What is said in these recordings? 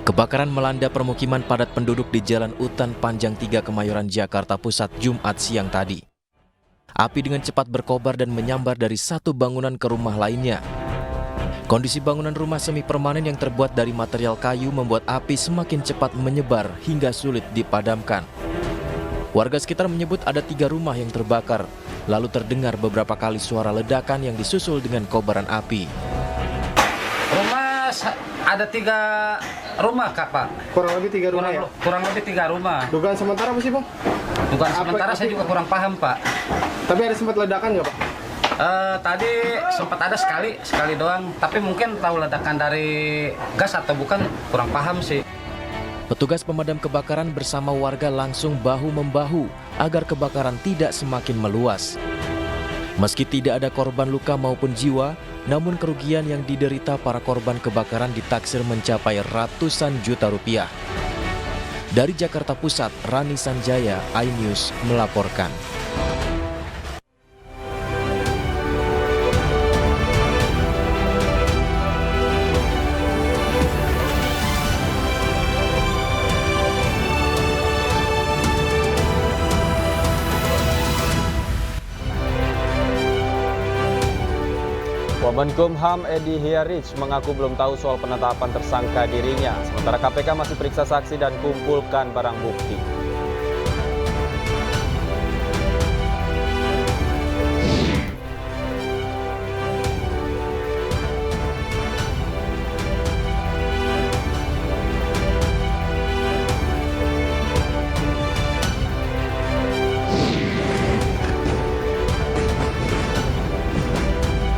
Kebakaran melanda permukiman padat penduduk di Jalan Utan Panjang 3 Kemayoran, Jakarta Pusat, Jumat siang tadi. Api dengan cepat berkobar dan menyambar dari satu bangunan ke rumah lainnya. Kondisi bangunan rumah semi permanen yang terbuat dari material kayu membuat api semakin cepat menyebar hingga sulit dipadamkan. Warga sekitar menyebut ada 3 rumah yang terbakar, lalu terdengar beberapa kali suara ledakan yang disusul dengan kobaran api. Rumah ada 3 rumah, Kak, Pak. Kurang lebih 3 rumah ya? Kurang lebih 3 rumah. Dugaan sementara apa sih, Bang? Dugaan sementara saya juga kurang paham, Pak. Tapi ada sempat ledakan nggak, Pak? Tadi sempat ada sekali doang. Tapi mungkin tahu ledakan dari gas atau bukan, kurang paham sih. Petugas pemadam kebakaran bersama warga langsung bahu-membahu agar kebakaran tidak semakin meluas. Meski tidak ada korban luka maupun jiwa, namun kerugian yang diderita para korban kebakaran ditaksir mencapai ratusan juta rupiah. Dari Jakarta Pusat, Rani Sanjaya, iNews melaporkan. Wamenkumham Edi Hiarich mengaku belum tahu soal penetapan tersangka dirinya, sementara KPK masih periksa saksi dan kumpulkan barang bukti.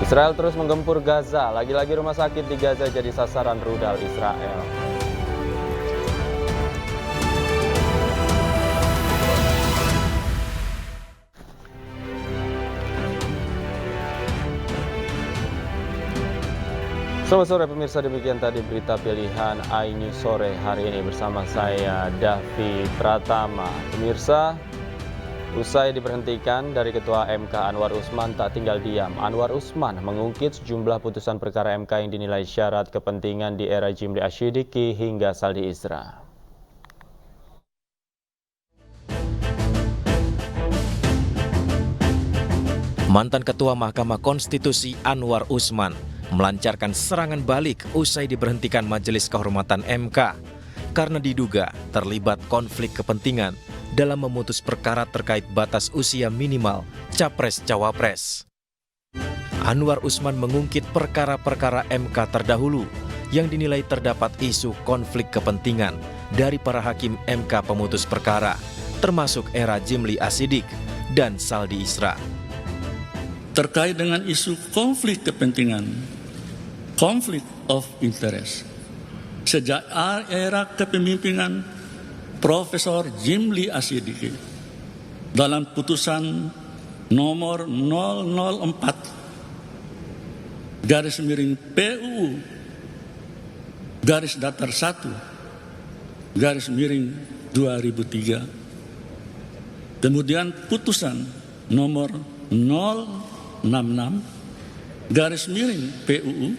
Israel terus menggempur Gaza, lagi-lagi rumah sakit di Gaza jadi sasaran rudal Israel. Selamat sore pemirsa, demikian tadi berita pilihan iNews sore hari ini bersama saya Davi Pratama. Pemirsa, usai diberhentikan dari Ketua MK Anwar Usman tak tinggal diam. Anwar Usman mengungkit sejumlah putusan perkara MK yang dinilai syarat kepentingan di era Jimli Asyidiki hingga Saldi Isra. Mantan Ketua Mahkamah Konstitusi Anwar Usman melancarkan serangan balik usai diberhentikan Majelis Kehormatan MK karena diduga terlibat konflik kepentingan dalam memutus perkara terkait batas usia minimal Capres-Cawapres. Anwar Usman mengungkit perkara-perkara MK terdahulu yang dinilai terdapat isu konflik kepentingan dari para hakim MK pemutus perkara, termasuk era Jimli Asyidik dan Saldi Isra. Terkait dengan isu konflik kepentingan, konflik of interest, sejak era kepemimpinan Profesor Jimli Asyidiki dalam putusan nomor 004 garis miring PUU garis datar 1 garis miring 2003, kemudian putusan nomor 066 garis miring PUU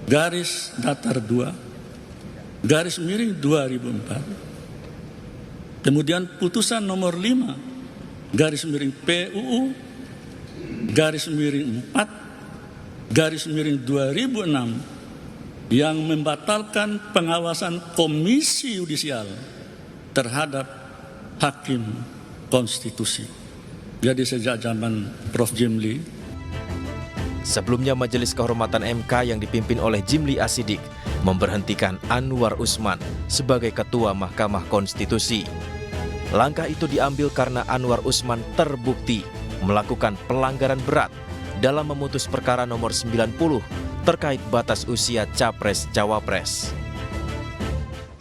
garis datar 2 garis miring 2004, kemudian putusan nomor 5 garis miring PUU garis miring 4 garis miring 2006 yang membatalkan pengawasan Komisi Yudisial terhadap hakim konstitusi. Jadi sejak zaman Prof. Jimli. Sebelumnya Majelis Kehormatan MK yang dipimpin oleh Jimli Asyidik memberhentikan Anwar Usman sebagai Ketua Mahkamah Konstitusi. Langkah itu diambil karena Anwar Usman terbukti melakukan pelanggaran berat dalam memutus perkara nomor 90 terkait batas usia Capres-Cawapres.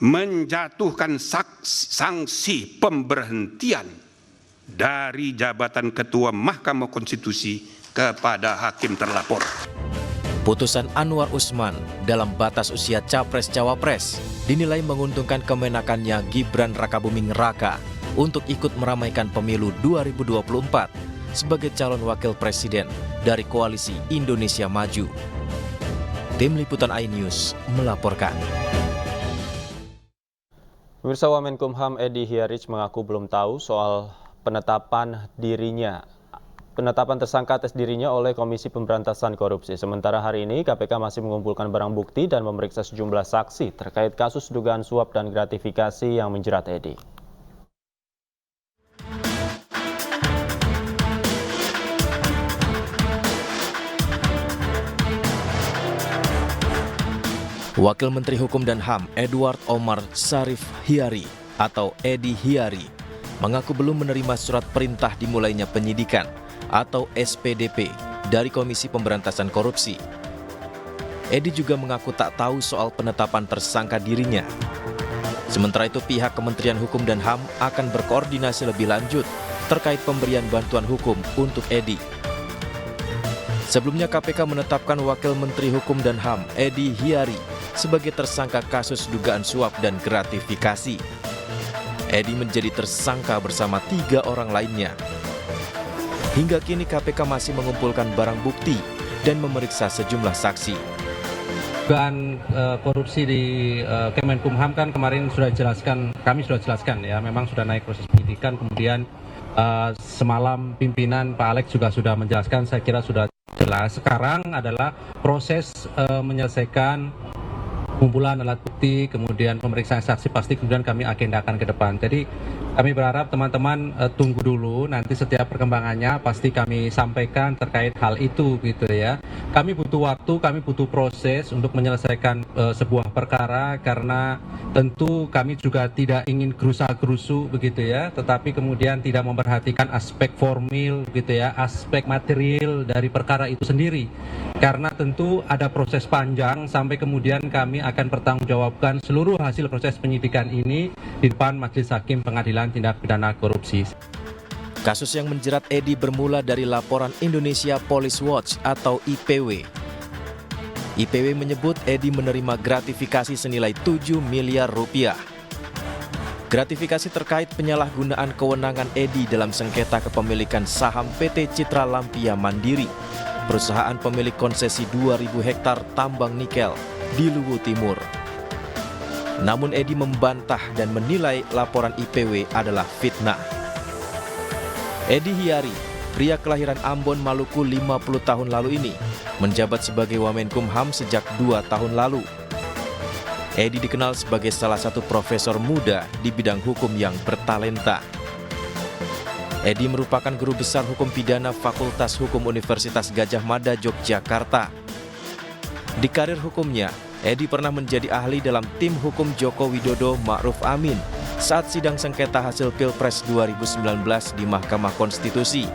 Menjatuhkan sanksi pemberhentian dari jabatan Ketua Mahkamah Konstitusi kepada hakim terlapor. Putusan Anwar Usman dalam batas usia Capres-Cawapres dinilai menguntungkan kemenakannya Gibran Rakabuming Raka untuk ikut meramaikan pemilu 2024 sebagai calon wakil presiden dari Koalisi Indonesia Maju. Tim Liputan iNews melaporkan. Pemirsa, Wamenkumham Edi Hiarij mengaku belum tahu soal penetapan tersangka atas dirinya oleh Komisi Pemberantasan Korupsi. Sementara hari ini KPK masih mengumpulkan barang bukti dan memeriksa sejumlah saksi terkait kasus dugaan suap dan gratifikasi yang menjerat Edi. Wakil Menteri Hukum dan HAM Edward Omar Syarif Hiari atau Edi Hiari mengaku belum menerima surat perintah dimulainya penyidikan atau SPDP dari Komisi Pemberantasan Korupsi. Edi juga mengaku tak tahu soal penetapan tersangka dirinya. Sementara itu pihak Kementerian Hukum dan HAM akan berkoordinasi lebih lanjut terkait pemberian bantuan hukum untuk Edi. Sebelumnya KPK menetapkan Wakil Menteri Hukum dan HAM Edi Hiari sebagai tersangka kasus dugaan suap dan gratifikasi. Edi menjadi tersangka bersama 3 orang lainnya. Hingga kini KPK masih mengumpulkan barang bukti dan memeriksa sejumlah saksi. Dugaan korupsi di Kemenkumham kan kemarin kami sudah jelaskan ya, memang sudah naik proses penyidikan, kemudian semalam pimpinan Pak Alex juga sudah menjelaskan, saya kira sudah jelas. Sekarang adalah proses menyelesaikan kumpulan alat bukti, kemudian pemeriksaan saksi, pasti kemudian kami agendakan ke depan. Jadi kami berharap teman-teman tunggu dulu, nanti setiap perkembangannya pasti kami sampaikan terkait hal itu gitu ya. Kami butuh waktu, kami butuh proses untuk menyelesaikan sebuah perkara, karena tentu kami juga tidak ingin gerusa-gerusu begitu ya, tetapi kemudian tidak memperhatikan aspek formil gitu ya, aspek material dari perkara itu sendiri. Karena tentu ada proses panjang sampai kemudian kami akan bertanggungjawabkan seluruh hasil proses penyidikan ini di depan Majelis Hakim Pengadilan Tindak Pidana Korupsi. Kasus yang menjerat Edi bermula dari laporan Indonesia Police Watch atau IPW. IPW menyebut Edi menerima gratifikasi senilai 7 miliar rupiah. Gratifikasi terkait penyalahgunaan kewenangan Edi dalam sengketa kepemilikan saham PT Citra Lampia Mandiri, perusahaan pemilik konsesi 2.000 hektar tambang nikel di Luwu Timur. Namun Edi membantah dan menilai laporan IPW adalah fitnah. Edi Hiari, pria kelahiran Ambon, Maluku 50 tahun lalu ini, menjabat sebagai Wamenkumham sejak 2 tahun lalu. Edi dikenal sebagai salah satu profesor muda di bidang hukum yang bertalenta. Edi merupakan guru besar hukum pidana Fakultas Hukum Universitas Gadjah Mada, Yogyakarta. Di karir hukumnya, Edi pernah menjadi ahli dalam tim hukum Joko Widodo Ma'ruf Amin saat sidang sengketa hasil Pilpres 2019 di Mahkamah Konstitusi.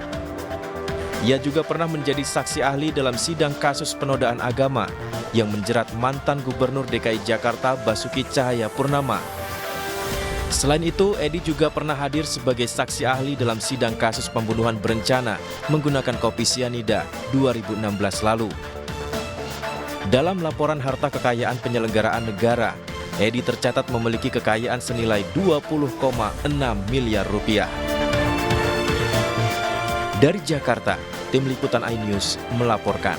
Ia juga pernah menjadi saksi ahli dalam sidang kasus penodaan agama yang menjerat mantan Gubernur DKI Jakarta Basuki Cahayapurnama. Selain itu, Edi juga pernah hadir sebagai saksi ahli dalam sidang kasus pembunuhan berencana menggunakan kopi sianida 2016 lalu. Dalam laporan harta kekayaan penyelenggaraan negara, Edi tercatat memiliki kekayaan senilai 20,6 miliar rupiah. Dari Jakarta, tim liputan iNews melaporkan.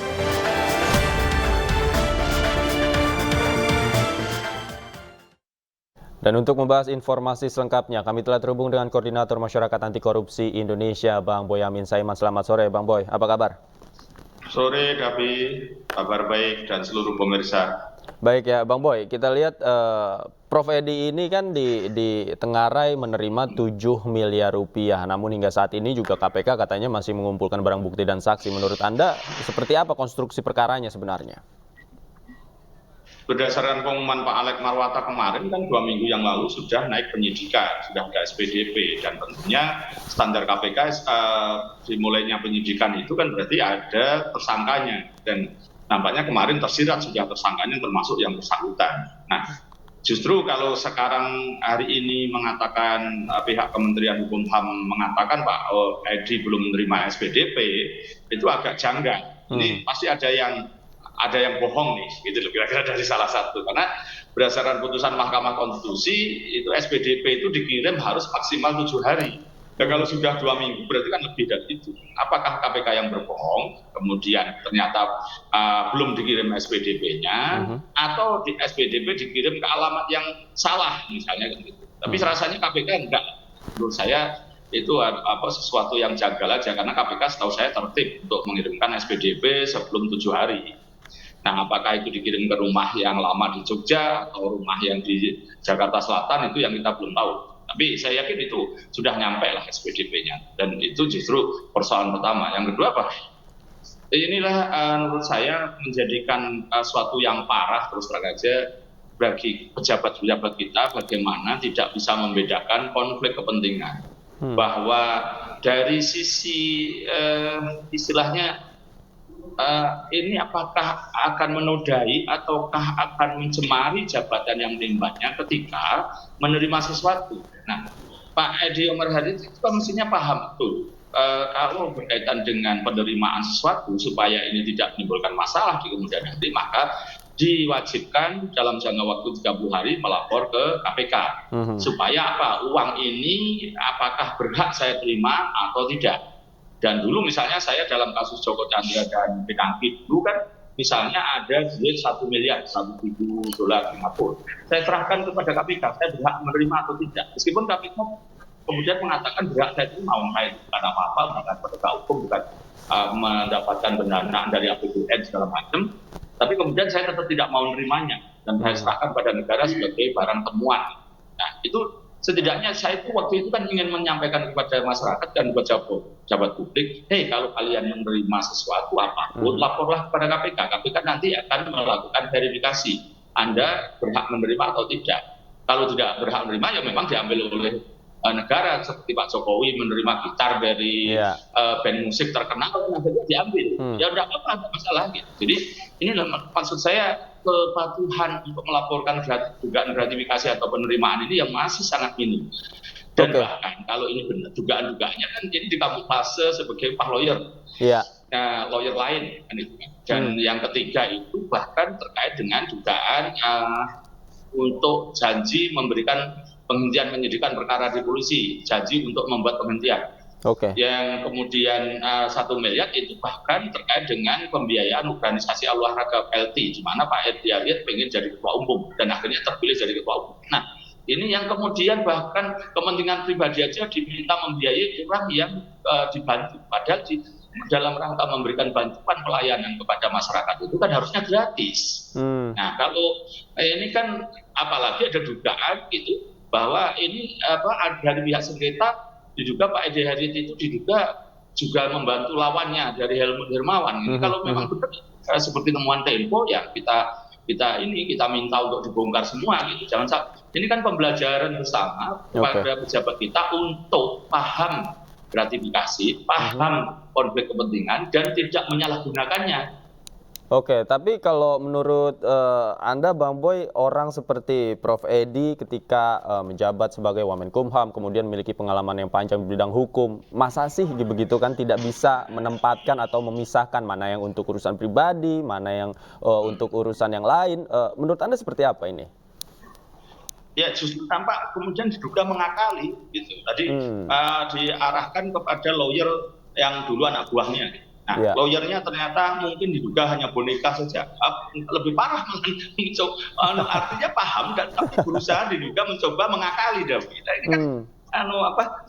Dan untuk membahas informasi selengkapnya, kami telah terhubung dengan Koordinator Masyarakat Anti Korupsi Indonesia, Bang Boyamin Saiman. Selamat sore, Bang Boy. Apa kabar? Sore, Davi. Kabar baik dan seluruh pemirsa. Baik ya, Bang Boy. Kita lihat Prof. Edi ini kan ditengarai menerima 7 miliar rupiah. Namun hingga saat ini juga KPK katanya masih mengumpulkan barang bukti dan saksi. Menurut Anda, seperti apa konstruksi perkaranya sebenarnya? Berdasarkan pengumuman Pak Alex Marwata kemarin kan 2 minggu yang lalu sudah naik penyidikan, sudah ada SPDP, dan tentunya standar KPK dimulainya penyidikan itu kan berarti ada tersangkanya, dan nampaknya kemarin tersirat sudah tersangkanya termasuk yang bersangkutan. Nah, justru kalau sekarang hari ini mengatakan pihak Kementerian Hukum HAM mengatakan Pak Edi belum menerima SPDP, itu agak janggal. Ini pasti ada yang bohong nih, gitu loh, kira-kira dari salah satu. Karena berdasarkan putusan Mahkamah Konstitusi, itu SPDP itu dikirim harus maksimal 7 hari. Dan kalau sudah 2 minggu, berarti kan lebih dari itu. Apakah KPK yang berbohong, kemudian ternyata belum dikirim SPDP-nya, atau di SPDP dikirim ke alamat yang salah, misalnya gitu. Tapi rasanya KPK enggak. Menurut saya itu sesuatu yang janggal aja, karena KPK setahu saya tertib untuk mengirimkan SPDP sebelum 7 hari. Nah, apakah itu dikirim ke rumah yang lama di Jogja atau rumah yang di Jakarta Selatan, itu yang kita belum tahu. Tapi saya yakin itu sudah nyampe lah SPDP-nya. Dan itu justru persoalan pertama. Yang kedua apa? Inilah menurut saya menjadikan suatu yang parah terus terang aja bagi pejabat-pejabat kita, bagaimana tidak bisa membedakan konflik kepentingan. Bahwa dari sisi istilahnya ini apakah akan menodai ataukah akan mencemari jabatan yang menimbannya ketika menerima sesuatu. Nah, Pak Edi Omar Hadi itu kan mestinya paham betul kalau berkaitan dengan penerimaan sesuatu supaya ini tidak menimbulkan masalah di kemudian hari, maka diwajibkan dalam jangka waktu 30 hari melapor ke KPK. Supaya apa? Uang ini apakah berhak saya terima atau tidak. Dan dulu misalnya saya dalam kasus Joko Chandra dan Pinangki dulu kan misalnya ada duit 1 miliar, $1.000 Singapura. Saya serahkan kepada KPK, saya berhak menerima atau tidak. Meskipun KPK kemudian mengatakan berhak saya terima, itu bukan apa-apa, bukan penegak hukum, bukan mendapatkan pendanaan dari APBN segala macam. Tapi kemudian saya tetap tidak mau menerimanya dan saya serahkan pada negara sebagai barang temuan. Nah, itu setidaknya saya itu waktu itu kan ingin menyampaikan kepada masyarakat dan pejabat publik, hei, kalau kalian menerima sesuatu apapun, laporlah kepada KPK. KPK nanti akan melakukan verifikasi. Anda berhak menerima atau tidak. Kalau tidak berhak menerima, ya memang diambil oleh negara, seperti Pak Jokowi menerima gitar dari band musik terkenal, akhirnya diambil. Ya udah apa-apa, tidak masalah gitu. Jadi ini maksud saya, kepatuhan untuk melaporkan dugaan gratifikasi atau penerimaan ini yang masih sangat minim. Dan bahkan kalau ini benar dugaan-dugaannya kan jadi dikamuflase sebagai upah lawyer. Lawyer lain kan itu. Dan yang ketiga itu bahkan terkait dengan dugaan untuk janji memberikan penghentian penyidikan perkara di polisi, janji untuk membuat penghentian. Yang kemudian 1 miliar itu bahkan terkait dengan pembiayaan organisasi olahraga PLT, di mana Pak Edi Ariet pengen jadi ketua umum dan akhirnya terpilih jadi ketua umum. Nah, ini yang kemudian bahkan kepentingan pribadi aja diminta membiayai orang yang dibantu, padahal dalam rangka memberikan bantuan pelayanan kepada masyarakat itu kan harusnya gratis. Nah, kalau ini kan apalagi ada dugaan gitu bahwa ini dari pihak sengketa diduga Pak Edi Ariet itu diduga juga membantu lawannya dari Helmut Hermawan. Ini kalau memang benar seperti temuan Tempo ya kita minta untuk dibongkar semua gitu. Jangan sampai ini kan pembelajaran bersama kepada pejabat kita untuk paham gratifikasi, paham konflik kepentingan dan tidak menyalahgunakannya. Tapi kalau menurut Anda, Bang Boy, orang seperti Prof. Edi ketika menjabat sebagai Wamenkumham, kemudian memiliki pengalaman yang panjang di bidang hukum, masa sih begitu kan tidak bisa menempatkan atau memisahkan mana yang untuk urusan pribadi, mana yang untuk urusan yang lain? Menurut Anda seperti apa ini? Ya justru tampak kemudian diduga mengakali gitu. Tadi diarahkan kepada lawyer yang dulu anak buahnya. Nah, lawyernya ternyata mungkin diduga hanya boneka saja. Lebih parah artinya paham dan tapi berusaha diduga mencoba mengakali David. Nah, ini kan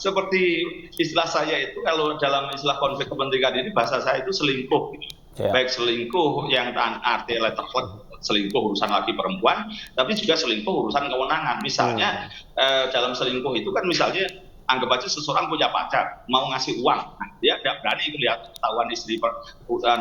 seperti istilah saya itu kalau dalam istilah konflik kepentingan ini bahasa saya itu selingkuh gitu. Baik selingkuh yang arti letterlek, selingkuh urusan laki perempuan, tapi juga selingkuh urusan kewenangan. Misalnya dalam selingkuh itu kan misalnya anggap aja seseorang punya pacar, mau ngasih uang, nah, dia tidak berani melihat ketahuan istri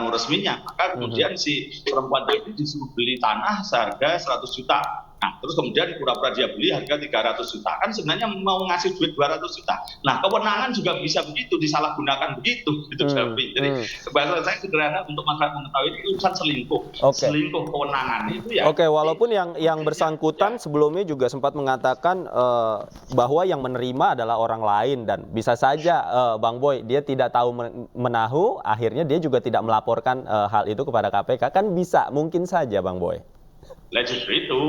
resminya, maka kemudian si perempuan tadi disuruh beli tanah seharga 100 juta. Nah, terus kemudian pura-pura dia beli harga 300 juta. Kan sebenarnya mau ngasih duit 200 juta. Nah, kewenangan juga bisa begitu, disalahgunakan begitu. Itu Jadi, bahasa saya sederhana untuk masyarakat mengetahui ini urusan selingkuh. Selingkuh kewenangan itu ya. Walaupun yang bersangkutan sebelumnya juga sempat mengatakan bahwa yang menerima adalah orang lain. Dan bisa saja, Bang Boy, dia tidak tahu menahu, akhirnya dia juga tidak melaporkan hal itu kepada KPK. Kan bisa, mungkin saja, Bang Boy. Lah justru itu,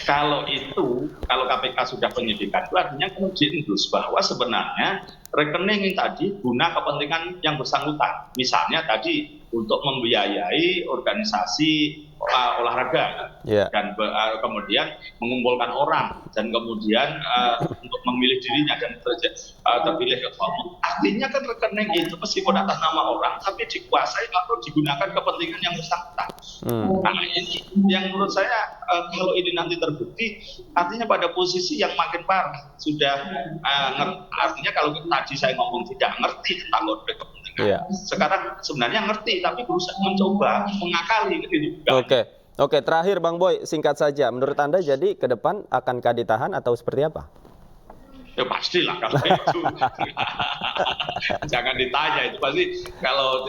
kalau KPK sudah penyidikan itu artinya kemudian bahwa sebenarnya rekening tadi guna kepentingan yang bersangkutan. Misalnya tadi untuk membiayai organisasi olahraga dan kemudian mengumpulkan orang dan kemudian untuk memilih dirinya dan terpilih ketua umum. Artinya kan rekening itu meskipun atas nama orang tapi dikuasai atau digunakan kepentingan yang bersangkutan. Nah ini yang menurut saya kalau ini nanti terbukti artinya pada posisi yang makin parah sudah artinya kalau tadi saya ngomong tidak ngerti tentang konflik kepentingan sekarang sebenarnya ngerti tapi berusaha mencoba mengakali gitu. Oke, terakhir Bang Boy, singkat saja. Menurut Anda jadi ke depan akankah ditahan atau seperti apa? Ya pastilah kalau itu. Jangan ditanya itu pasti kalau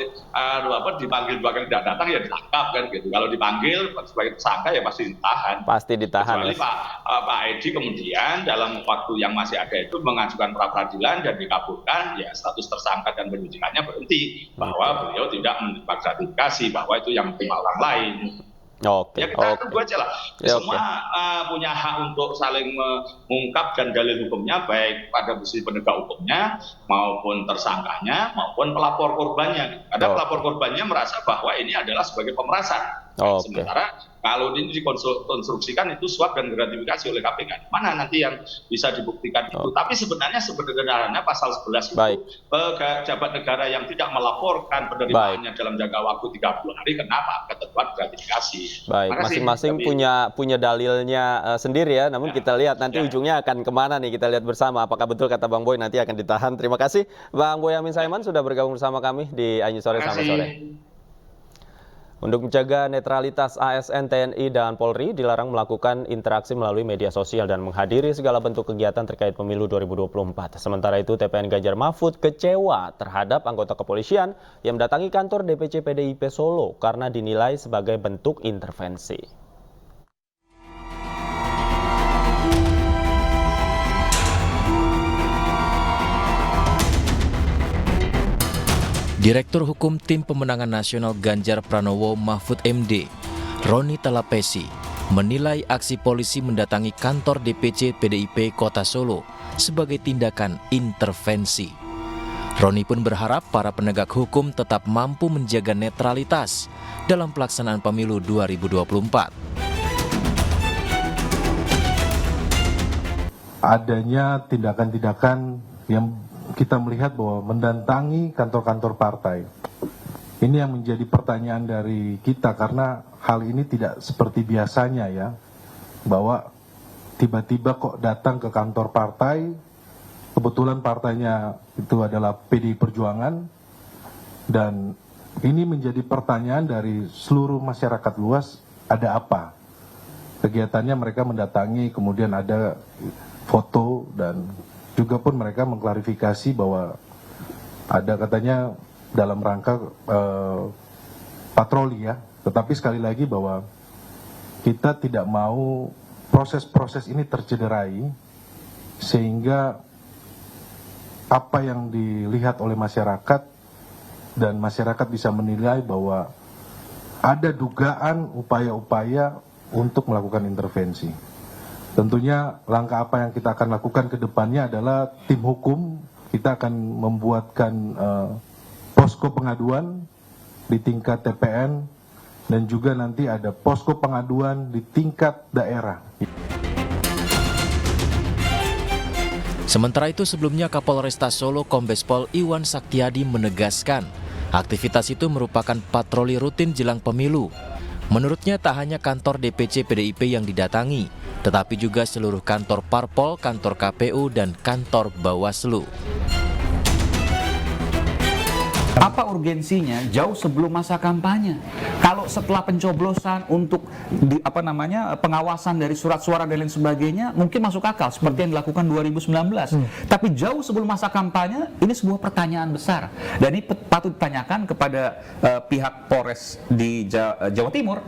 dipanggil bahkan tidak datang ya ditangkap kan gitu. Kalau dipanggil sebagai tersangka ya pasti ditahan. Pasti ditahan. Kecuali Pak Edi kemudian dalam waktu yang masih ada itu mengajukan pra peradilan dan dikabulkan ya status tersangka dan penyidikannya berhenti bahwa beliau tidak menerima gratifikasi bahwa itu yang menerima orang lain. Ya kita tunggu aja lah. Semua punya hak untuk saling mengungkap dan dalil hukumnya baik pada posisi penegak hukumnya maupun tersangkanya maupun pelapor korbannya. Ada pelapor korbannya merasa bahwa ini adalah sebagai pemerasan. Sementara kalau ini dikonstruksikan itu suap dan gratifikasi oleh KPK. Mana nanti yang bisa dibuktikan itu. Tapi sebenarnya pasal 11 itu pejabat negara yang tidak melaporkan penerimaannya dalam jangka waktu 30 hari kenapa ketentuan gratifikasi. Baik, masing-masing punya dalilnya sendiri ya. Namun kita lihat nanti ujungnya akan kemana nih, kita lihat bersama. Apakah betul kata Bang Boy nanti akan ditahan. Terima kasih Bang Boyamin Saiman sudah bergabung bersama kami di Ainews Sore Selamat Sore. Untuk menjaga netralitas ASN, TNI, dan Polri dilarang melakukan interaksi melalui media sosial dan menghadiri segala bentuk kegiatan terkait pemilu 2024. Sementara itu, TPN Ganjar Mahfud kecewa terhadap anggota kepolisian yang mendatangi kantor DPC PDIP Solo karena dinilai sebagai bentuk intervensi. Direktur Hukum Tim Pemenangan Nasional Ganjar Pranowo Mahfud MD, Roni Talapesi, menilai aksi polisi mendatangi kantor DPC PDIP Kota Solo sebagai tindakan intervensi. Roni pun berharap para penegak hukum tetap mampu menjaga netralitas dalam pelaksanaan pemilu 2024. Adanya tindakan-tindakan yang kita melihat bahwa mendatangi kantor-kantor partai. Ini yang menjadi pertanyaan dari kita karena hal ini tidak seperti biasanya ya. Bahwa tiba-tiba kok datang ke kantor partai, kebetulan partainya itu adalah PDI Perjuangan, dan ini menjadi pertanyaan dari seluruh masyarakat luas, ada apa? Kegiatannya mereka mendatangi, kemudian ada foto dan juga pun mereka mengklarifikasi bahwa ada katanya dalam rangka patroli ya. Tetapi sekali lagi bahwa kita tidak mau proses-proses ini tercederai sehingga apa yang dilihat oleh masyarakat dan masyarakat bisa menilai bahwa ada dugaan upaya-upaya untuk melakukan intervensi. Tentunya langkah apa yang kita akan lakukan ke depannya adalah tim hukum, kita akan membuatkan posko pengaduan di tingkat TPN dan juga nanti ada posko pengaduan di tingkat daerah. Sementara itu sebelumnya Kapolresta Solo Kombes Pol Iwan Saktiadi menegaskan aktivitas itu merupakan patroli rutin jelang pemilu. Menurutnya tak hanya kantor DPC PDIP yang didatangi, tetapi juga seluruh kantor parpol, kantor KPU, dan kantor Bawaslu. Apa urgensinya jauh sebelum masa kampanye? Kalau setelah pencoblosan untuk pengawasan dari surat suara dan lain sebagainya mungkin masuk akal seperti yang dilakukan 2019. Tapi jauh sebelum masa kampanye ini sebuah pertanyaan besar dan ini patut ditanyakan kepada pihak Polres di Jawa Timur.